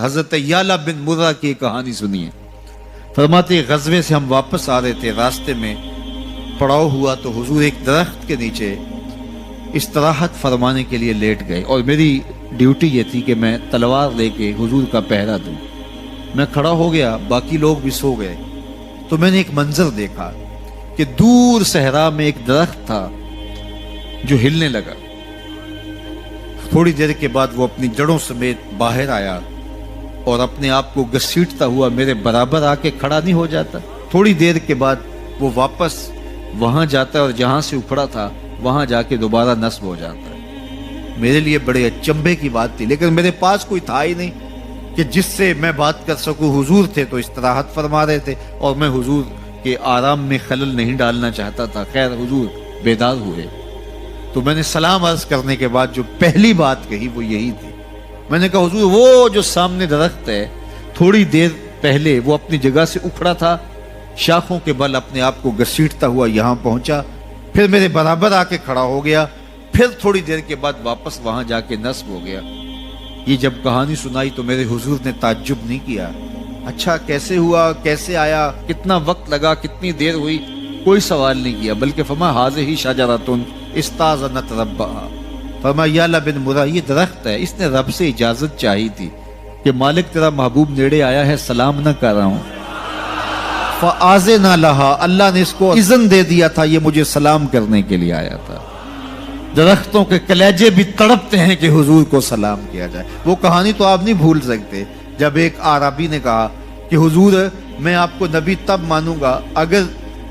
حضرت یعلا بن مرہ کی کہانی سنیے۔ فرماتے غزوے سے ہم واپس آ رہے تھے، راستے میں پڑاؤ ہوا تو حضور ایک درخت کے نیچے استراحت فرمانے کے لیے لیٹ گئے، اور میری ڈیوٹی یہ تھی کہ میں تلوار لے کے حضور کا پہرا دوں۔ میں کھڑا ہو گیا، باقی لوگ بھی سو گئے، تو میں نے ایک منظر دیکھا کہ دور صحرا میں ایک درخت تھا جو ہلنے لگا۔ تھوڑی دیر کے بعد وہ اپنی جڑوں سمیت باہر آیا اور اپنے آپ کو گھسیٹتا ہوا میرے برابر آ کے کھڑا نہیں ہو جاتا۔ تھوڑی دیر کے بعد وہ واپس وہاں جاتا ہے اور جہاں سے اکھڑا تھا وہاں جا کے دوبارہ نصب ہو جاتا ہے۔ میرے لیے بڑے اچنبھے کی بات تھی، لیکن میرے پاس کوئی تھا ہی نہیں کہ جس سے میں بات کر سکوں۔ حضور تھے تو استراحت فرما رہے تھے اور میں حضور کے آرام میں خلل نہیں ڈالنا چاہتا تھا۔ خیر حضور بیدار ہوئے تو میں نے سلام عرض کرنے کے بعد جو پہلی بات کہی وہ یہی تھی۔ میں نے کہا حضور وہ جو سامنے درخت ہے تھوڑی دیر پہلے وہ اپنی جگہ سے اکھڑا تھا، شاخوں کے بل اپنے آپ کو گھسیٹتا ہوا یہاں پہنچا، پھر میرے برابر آ کے کھڑا ہو گیا، پھر تھوڑی دیر کے بعد واپس وہاں جا کے نصب ہو گیا۔ یہ جب کہانی سنائی تو میرے حضور نے تعجب نہیں کیا، اچھا کیسے ہوا، کیسے آیا، کتنا وقت لگا، کتنی دیر ہوئی، کوئی سوال نہیں کیا، بلکہ فرمایا ہاذہ شجرۃ استاذنت ربھا، فرمایا یعلا بن مرہ یہ درخت ہے، اس نے رب سے اجازت چاہی تھی کہ مالک تیرا محبوب نیڑے آیا ہے، سلام نہ کر رہا ہوں، فآذن لہا، اللہ نے اس کو اذن دے دیا تھا، یہ مجھے سلام کرنے کے لیے آیا تھا۔ درختوں کے کلیجے بھی تڑپتے ہیں کہ حضور کو سلام کیا جائے۔ وہ کہانی تو آپ نہیں بھول سکتے جب ایک اعرابی نے کہا کہ حضور میں آپ کو نبی تب مانوں گا اگر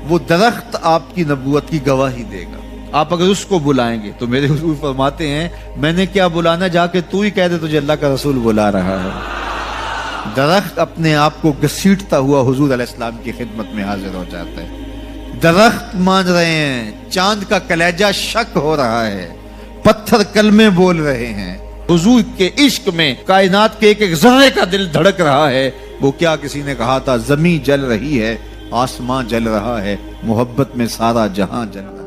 وہ درخت آپ کی نبوت کی گواہی دے گا، آپ اگر اس کو بلائیں گے۔ تو میرے حضور فرماتے ہیں میں نے کیا بلانا، جا کے تو ہی کہہ دے تجھے اللہ کا رسول بلا رہا ہے۔ درخت اپنے آپ کو گھسیٹتا ہوا حضور علیہ السلام کی خدمت میں حاضر ہو جاتا ہے۔ درخت مان رہے ہیں، چاند کا کلیجہ شک ہو رہا ہے، پتھر کلمے بول رہے ہیں، حضور کے عشق میں کائنات کے ایک ایک ذرے کا دل دھڑک رہا ہے۔ وہ کیا کسی نے کہا تھا، زمین جل رہی ہے، آسمان جل رہا ہے، محبت میں سارا جہاں جل رہا ہے۔